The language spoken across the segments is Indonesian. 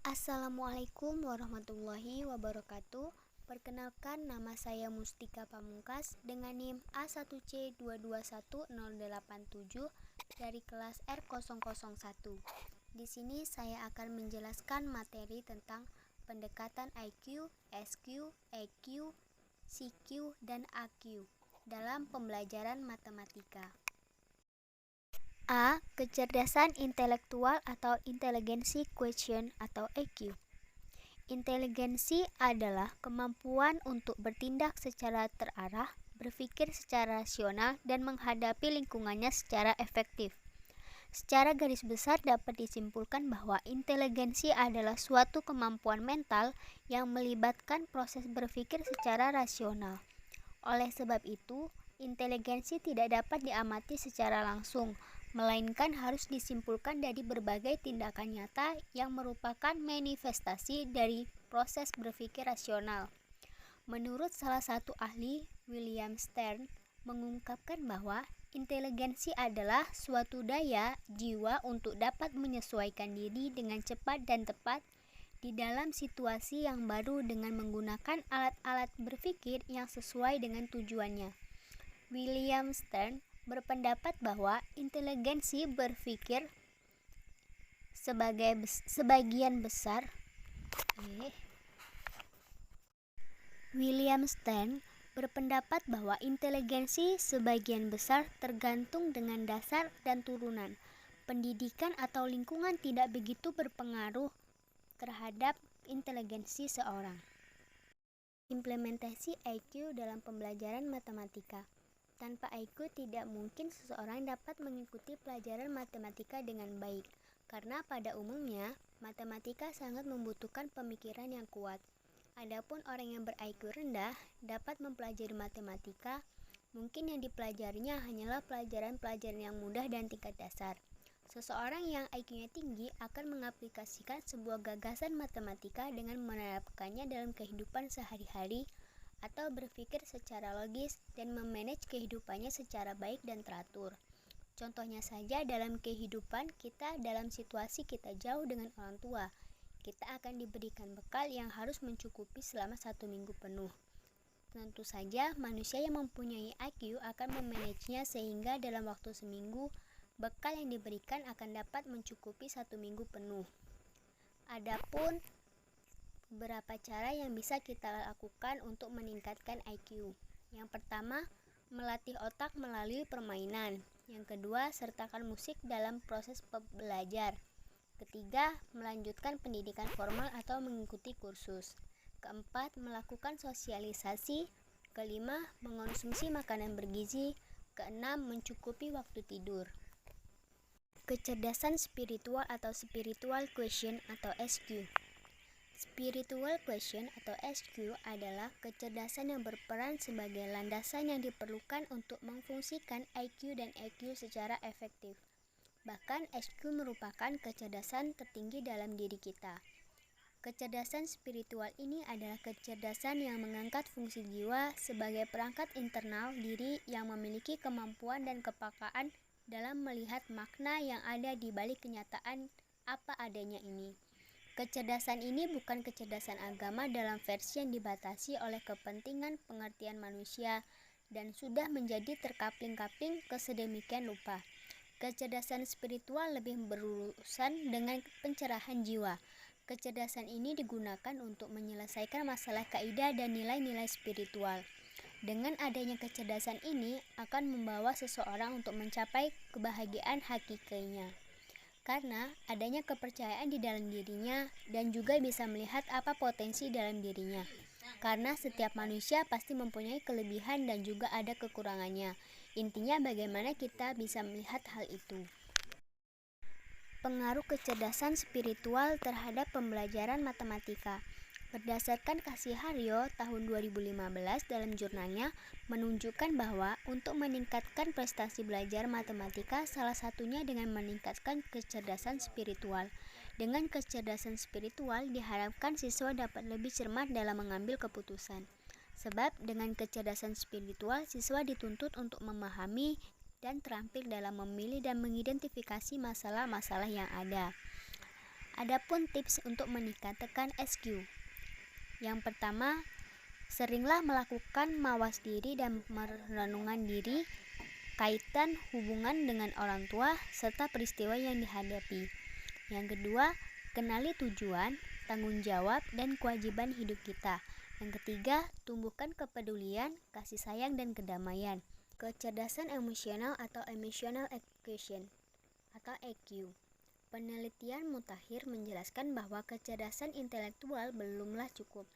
Assalamualaikum warahmatullahi wabarakatuh. Perkenalkan, nama saya Mustika Pamungkas dengan NIM A1C221087 dari kelas R001. Di sini saya akan menjelaskan materi tentang pendekatan IQ, SQ, EQ, CQ, dan AQ dalam pembelajaran matematika. A. Kecerdasan intelektual atau intelligency quotient atau EQ. Inteligensi adalah kemampuan untuk bertindak secara terarah, berpikir secara rasional, dan menghadapi lingkungannya secara efektif. Secara garis besar dapat disimpulkan bahwa inteligensi adalah suatu kemampuan mental yang melibatkan proses berpikir secara rasional. Oleh sebab itu, inteligensi tidak dapat diamati secara langsung, melainkan harus disimpulkan dari berbagai tindakan nyata yang merupakan manifestasi dari proses berpikir rasional. Menurut salah satu ahli, William Stern, mengungkapkan bahwa inteligensi adalah suatu daya jiwa untuk dapat menyesuaikan diri dengan cepat dan tepat di dalam situasi yang baru dengan menggunakan alat-alat berpikir yang sesuai dengan tujuannya. William Stern berpendapat bahwa inteligensi berpikir sebagian besar tergantung dengan dasar dan turunan. Pendidikan atau lingkungan tidak begitu berpengaruh terhadap inteligensi seorang. Implementasi IQ dalam pembelajaran matematika. Tanpa IQ tidak mungkin seseorang dapat mengikuti pelajaran matematika dengan baik, karena pada umumnya matematika sangat membutuhkan pemikiran yang kuat. Adapun orang yang ber-IQ rendah dapat mempelajari matematika, mungkin yang dipelajarinya hanyalah pelajaran-pelajaran yang mudah dan tingkat dasar. Seseorang yang IQ-nya tinggi akan mengaplikasikan sebuah gagasan matematika dengan menerapkannya dalam kehidupan sehari-hari atau berpikir secara logis dan memanage kehidupannya secara baik dan teratur. Contohnya saja dalam kehidupan kita, dalam situasi kita jauh dengan orang tua, kita akan diberikan bekal yang harus mencukupi selama 1 minggu penuh. Tentu saja manusia yang mempunyai IQ akan memanagenya sehingga dalam waktu seminggu, bekal yang diberikan akan dapat mencukupi 1 minggu penuh. Adapun beberapa cara yang bisa kita lakukan untuk meningkatkan IQ. Yang pertama, melatih otak melalui permainan. Yang kedua, sertakan musik dalam proses belajar. Ketiga, melanjutkan pendidikan formal atau mengikuti kursus. Keempat, melakukan sosialisasi. Kelima, mengonsumsi makanan bergizi. Keenam, mencukupi waktu tidur. Kecerdasan spiritual atau spiritual quotient atau SQ. Spiritual quotient atau SQ adalah kecerdasan yang berperan sebagai landasan yang diperlukan untuk memfungsikan IQ dan EQ secara efektif. Bahkan SQ merupakan kecerdasan tertinggi dalam diri kita. Kecerdasan spiritual ini adalah kecerdasan yang mengangkat fungsi jiwa sebagai perangkat internal diri yang memiliki kemampuan dan kepekaan dalam melihat makna yang ada di balik kenyataan apa adanya ini. Kecerdasan ini bukan kecerdasan agama dalam versi yang dibatasi oleh kepentingan pengertian manusia dan sudah menjadi terkapling-kapling kesedemikian rupa. Kecerdasan spiritual lebih berurusan dengan pencerahan jiwa. Kecerdasan ini digunakan untuk menyelesaikan masalah kaidah dan nilai-nilai spiritual. Dengan adanya kecerdasan ini akan membawa seseorang untuk mencapai kebahagiaan hakikinya. Karena adanya kepercayaan di dalam dirinya dan juga bisa melihat apa potensi dalam dirinya. Karena setiap manusia pasti mempunyai kelebihan dan juga ada kekurangannya. Intinya bagaimana kita bisa melihat hal itu. Pengaruh kecerdasan spiritual terhadap pembelajaran matematika. Berdasarkan Kasih Haryo tahun 2015 dalam jurnalnya menunjukkan bahwa untuk meningkatkan prestasi belajar matematika salah satunya dengan meningkatkan kecerdasan spiritual. Dengan kecerdasan spiritual diharapkan siswa dapat lebih cermat dalam mengambil keputusan. Sebab dengan kecerdasan spiritual siswa dituntut untuk memahami dan terampil dalam memilih dan mengidentifikasi masalah-masalah yang ada. Adapun tips untuk meningkatkan SQ. Yang pertama, seringlah melakukan mawas diri dan merenungkan diri kaitan hubungan dengan orang tua serta peristiwa yang dihadapi. Yang kedua, kenali tujuan, tanggung jawab, dan kewajiban hidup kita. Yang ketiga, tumbuhkan kepedulian, kasih sayang, dan kedamaian. Kecerdasan emosional atau emotional quotient atau EQ. Penelitian mutakhir menjelaskan bahwa kecerdasan intelektual belumlah cukup.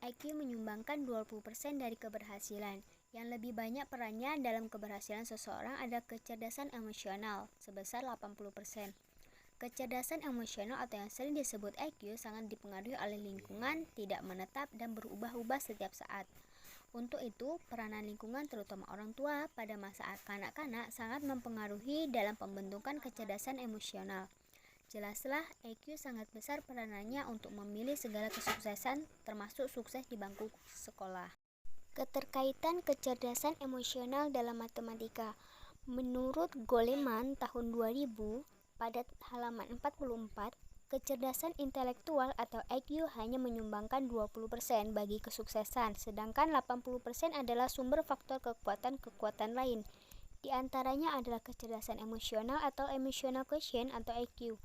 IQ menyumbangkan 20% dari keberhasilan. Yang lebih banyak perannya dalam keberhasilan seseorang adalah kecerdasan emosional, sebesar 80%. Kecerdasan emosional atau yang sering disebut IQ sangat dipengaruhi oleh lingkungan, tidak menetap, dan berubah-ubah setiap saat. Untuk itu, peranan lingkungan terutama orang tua pada masa kanak-kanak sangat mempengaruhi dalam pembentukan kecerdasan emosional. Jelaslah, EQ sangat besar peranannya untuk memilih segala kesuksesan, termasuk sukses di bangku sekolah. Keterkaitan kecerdasan emosional dalam matematika. Menurut Goleman tahun 2000, pada halaman 44, kecerdasan intelektual atau EQ hanya menyumbangkan 20% bagi kesuksesan, sedangkan 80% adalah sumber faktor kekuatan-kekuatan lain. Di antaranya adalah kecerdasan emosional atau emotional quotient atau EQ.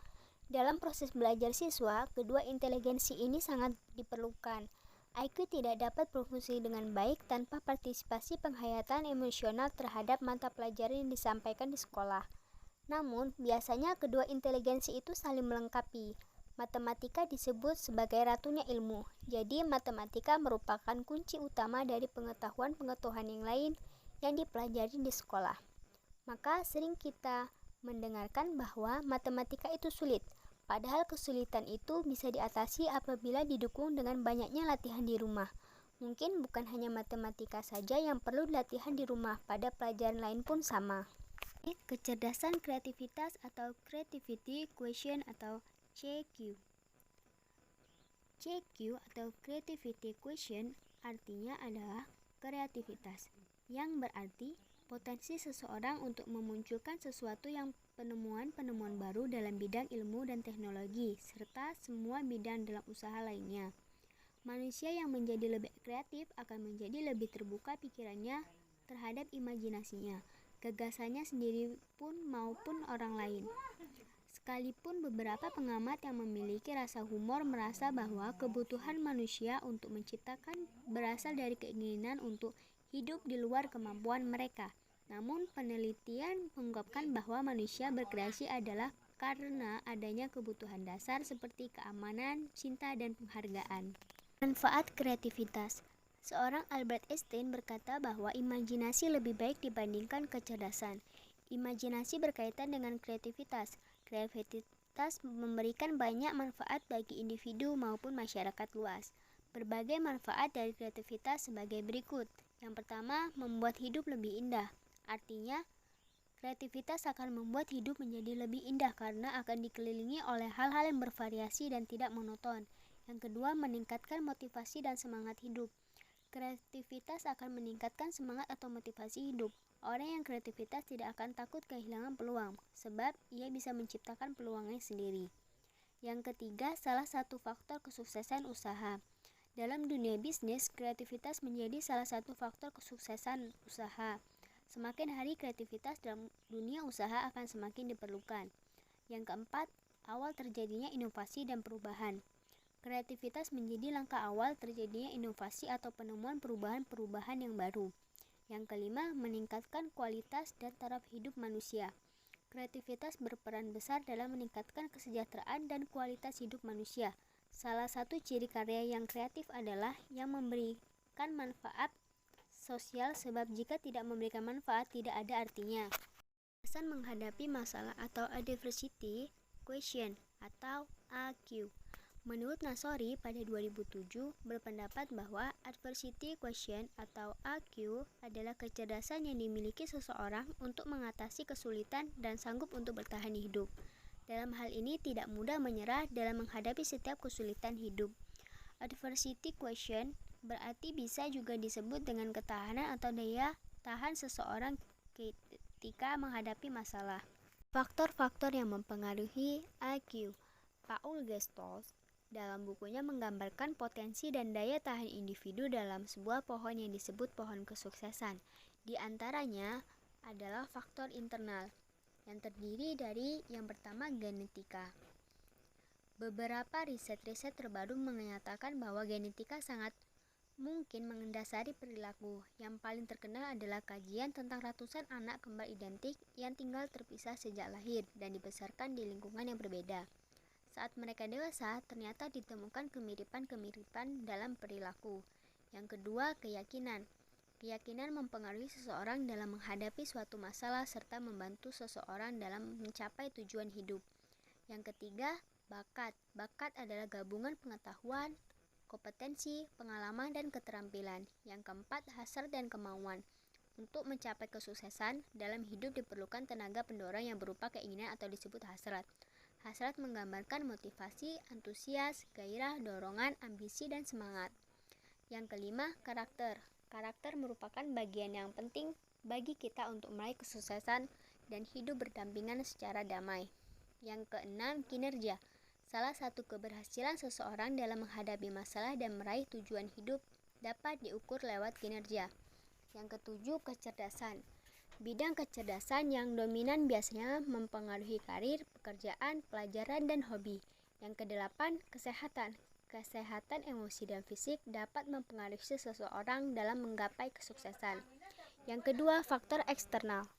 Dalam proses belajar siswa, kedua inteligensi ini sangat diperlukan. IQ tidak dapat berfungsi dengan baik tanpa partisipasi penghayatan emosional terhadap mata pelajaran yang disampaikan di sekolah. Namun, biasanya kedua inteligensi itu saling melengkapi. Matematika disebut sebagai ratunya ilmu, jadi matematika merupakan kunci utama dari pengetahuan-pengetahuan yang lain yang dipelajari di sekolah. Maka sering kita mendengarkan bahwa matematika itu sulit, padahal kesulitan itu bisa diatasi apabila didukung dengan banyaknya latihan di rumah. Mungkin bukan hanya matematika saja yang perlu latihan di rumah, pada pelajaran lain pun sama. Kecerdasan kreativitas atau creativity quotient atau CQ. CQ atau creativity quotient artinya adalah kreativitas, yang berarti potensi seseorang untuk memunculkan sesuatu yang penemuan-penemuan baru dalam bidang ilmu dan teknologi, serta semua bidang dalam usaha lainnya. Manusia yang menjadi lebih kreatif akan menjadi lebih terbuka pikirannya terhadap imajinasinya, gagasannya sendiri pun maupun orang lain. Sekalipun beberapa pengamat yang memiliki rasa humor merasa bahwa kebutuhan manusia untuk menciptakan berasal dari keinginan untuk hidup di luar kemampuan mereka. Namun penelitian mengungkapkan bahwa manusia berkreasi adalah karena adanya kebutuhan dasar seperti keamanan, cinta, dan penghargaan. Manfaat kreativitas. Seorang Albert Einstein berkata bahwa imajinasi lebih baik dibandingkan kecerdasan. Imajinasi berkaitan dengan kreativitas. Kreativitas memberikan banyak manfaat bagi individu maupun masyarakat luas. Berbagai manfaat dari kreativitas sebagai berikut. Yang pertama, membuat hidup lebih indah. Artinya, kreativitas akan membuat hidup menjadi lebih indah karena akan dikelilingi oleh hal-hal yang bervariasi dan tidak monoton. Yang kedua, meningkatkan motivasi dan semangat hidup. Kreativitas akan meningkatkan semangat atau motivasi hidup. Orang yang kreativitas tidak akan takut kehilangan peluang, sebab ia bisa menciptakan peluangnya sendiri. Yang ketiga, salah satu faktor kesuksesan usaha. Dalam dunia bisnis, kreativitas menjadi salah satu faktor kesuksesan usaha. Semakin hari kreativitas dalam dunia usaha akan semakin diperlukan. Yang keempat, awal terjadinya inovasi dan perubahan. Kreativitas menjadi langkah awal terjadinya inovasi atau penemuan perubahan-perubahan yang baru. Yang kelima, meningkatkan kualitas dan taraf hidup manusia. Kreativitas berperan besar dalam meningkatkan kesejahteraan dan kualitas hidup manusia. Salah satu ciri karya yang kreatif adalah yang memberikan manfaat sosial, sebab jika tidak memberikan manfaat tidak ada artinya. Alasan menghadapi masalah atau adversity quotient atau AQ. Menurut Nasori pada 2007 berpendapat bahwa adversity quotient atau AQ adalah kecerdasan yang dimiliki seseorang untuk mengatasi kesulitan dan sanggup untuk bertahan hidup. Dalam hal ini tidak mudah menyerah dalam menghadapi setiap kesulitan hidup. Adversity quotient berarti bisa juga disebut dengan ketahanan atau daya tahan seseorang ketika menghadapi masalah. Faktor-faktor yang mempengaruhi IQ. Paul Gestalt dalam bukunya menggambarkan potensi dan daya tahan individu dalam sebuah pohon yang disebut pohon kesuksesan. Di antaranya adalah faktor internal yang terdiri dari yang pertama genetika. Beberapa riset-riset terbaru menyatakan bahwa genetika sangat mungkin mendasari perilaku. Yang paling terkenal adalah kajian tentang ratusan anak kembar identik yang tinggal terpisah sejak lahir dan dibesarkan di lingkungan yang berbeda. Saat mereka dewasa, ternyata ditemukan kemiripan-kemiripan dalam perilaku. Yang kedua, keyakinan. Keyakinan mempengaruhi seseorang dalam menghadapi suatu masalah serta membantu seseorang dalam mencapai tujuan hidup. Yang ketiga, bakat. Bakat adalah gabungan pengetahuan, kompetensi, pengalaman, dan keterampilan. Yang keempat, hasrat dan kemauan. Untuk mencapai kesuksesan dalam hidup diperlukan tenaga pendorong yang berupa keinginan atau disebut hasrat. Hasrat menggambarkan motivasi, antusias, gairah, dorongan, ambisi, dan semangat. Yang kelima, karakter. Karakter merupakan bagian yang penting bagi kita untuk meraih kesuksesan dan hidup berdampingan secara damai. Yang keenam, kinerja. Salah satu keberhasilan seseorang dalam menghadapi masalah dan meraih tujuan hidup dapat diukur lewat kinerja. Yang ketujuh, kecerdasan. Bidang kecerdasan yang dominan biasanya mempengaruhi karir, pekerjaan, pelajaran, dan hobi. Yang kedelapan, kesehatan. Kesehatan emosi dan fisik dapat mempengaruhi seseorang dalam menggapai kesuksesan. Yang kedua, faktor eksternal.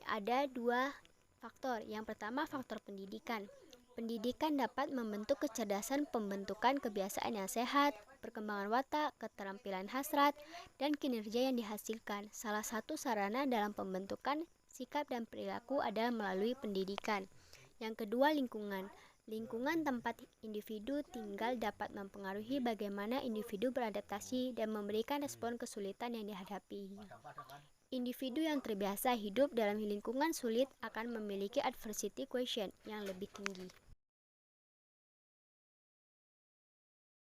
Ada dua faktor. Yang pertama, faktor pendidikan. Pendidikan dapat membentuk kecerdasan, pembentukan kebiasaan yang sehat, perkembangan watak, keterampilan hasrat, dan kinerja yang dihasilkan. Salah satu sarana dalam pembentukan sikap dan perilaku adalah melalui pendidikan. Yang kedua, lingkungan. Lingkungan tempat individu tinggal dapat mempengaruhi bagaimana individu beradaptasi dan memberikan respon kesulitan yang dihadapi. Individu yang terbiasa hidup dalam lingkungan sulit akan memiliki adversity quotient yang lebih tinggi.